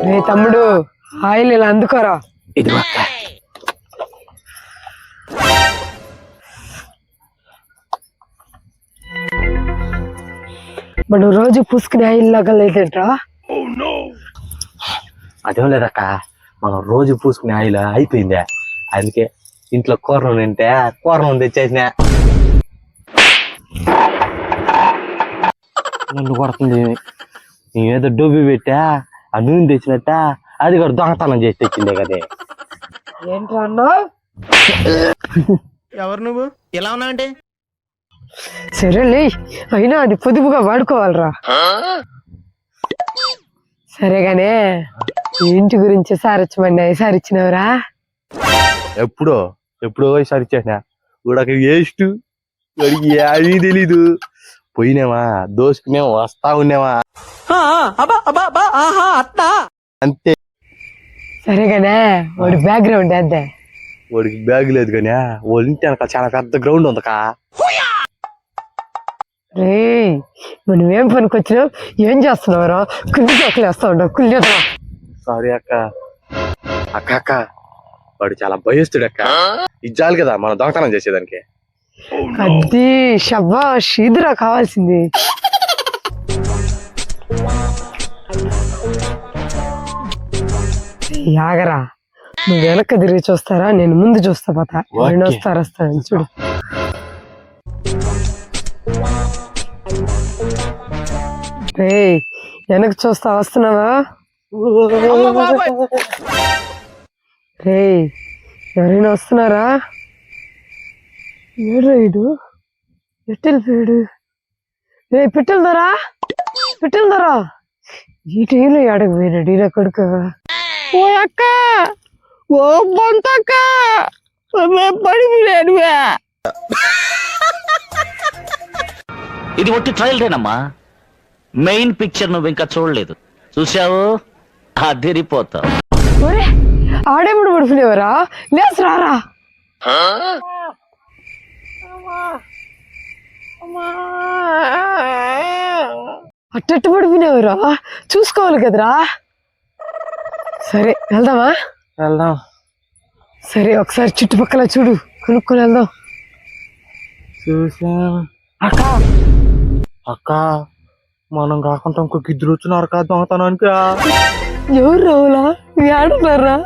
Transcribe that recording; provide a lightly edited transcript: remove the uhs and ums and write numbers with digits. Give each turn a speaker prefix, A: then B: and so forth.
A: రే తమ్ముడు ఆయిల్ ఇలా అందుకోరా.
B: ఇది
A: మనం రోజు పూసుకునే ఆయిల్ లాగా లేదేంట్రా?
B: అదేం లేదక్క, మనం రోజు పూసుకునే ఆయిల్ అయిపోయిందే, అందుకే ఇంట్లో కూర నూనె ఉంటే కూర నూనె తెచ్చేసిన. నన్ను కొడుతుంది, నేనేదో డబ్బు పెట్టా ఆ నూనె తెచ్చినట్ట, అది కూడా దొంగతనం చేసి తెచ్చిందే కదే.
A: ఏంట్రా అన్నా?
C: ఎవరు నువ్వు ఎలా ఉన్నావంటే?
A: సరేలే, అయినా అది పొదుపుగా వాడుకోవాలరా. సరేగానే ఇంటి గురించి సారచ్చమండి ఈసారి ఇచ్చినవరా?
B: ఎప్పుడో ఈసారి ఇచ్చేసిన కూడా వేస్ట్, వాడికి అది తెలీదు. పోయినావా దోసుకునేవా వస్తా ఉన్నావా అంతే.
A: సరేగానే వాడి బ్యాక్గ్రౌండ్ అంతే.
B: వాడికి బ్యాగ్ లేదు కానీ వాళ్ళ ఇంటి వెనక చాలా పెద్ద గ్రౌండ్ ఉందకా.
A: రే మనం ఏం పనికొచ్చినావు, ఏం చేస్తున్నావురా? కుళ్ళి చోకలు వేస్తా ఉండవు, కుళ్ళేదా?
B: సారీ అక్క. అక్క వాడు చాలా భయస్తుడు అక్క, ఇచ్చాలి కదా మనం దొంగతనం చేసేదానికి.
A: అది షబాష్, ఇదిరా కావాల్సింది. యాగరా, నువ్వు వెనక్కి తిరిగి చూస్తారా, నేను ముందు చూస్తా పోతా. ఎవరైనా వస్తాను చూడు. రే వెనక చూస్తా, వస్తున్నావా? రే ఎవరైనా వస్తున్నారా? ఏడు రైడు ఎట్టెళ్ళి పోయాడు? రే పెట్టెళ్దారా, పెట్టెళ్దారా. ఈ టైంలో ఎడకు పోయినాడు ఈయన కొడుకు. ఓ అక్క, ఓ బొంతక్క, పడిపోయాడు.
D: ఇది ఒట్టి ట్రయల్ రేనమ్మా, మెయిన్ పిక్చర్ నువ్వు ఇంకా చూడలేదు, చూసావు అదిరిపోతావు.
A: ఆడేప్పుడు పడుకునేవరా? లేసి రారా. అట్టట్టు పడిపోయినావురా, చూసుకోవాలి కదరా. సరే వెళ్దామా?
B: వెళ్దాం.
A: సరే ఒకసారి చుట్టుపక్కల చూడు, కొనుక్కొని వెళ్దాం.
B: చూసా
A: అక్క
B: అక్క, మనం కాకుండా ఇంకొక ఇద్దరు వచ్చినారు కదా దొంగతనానికి.
A: ఎవరు రావులా? ఏడున్నారా?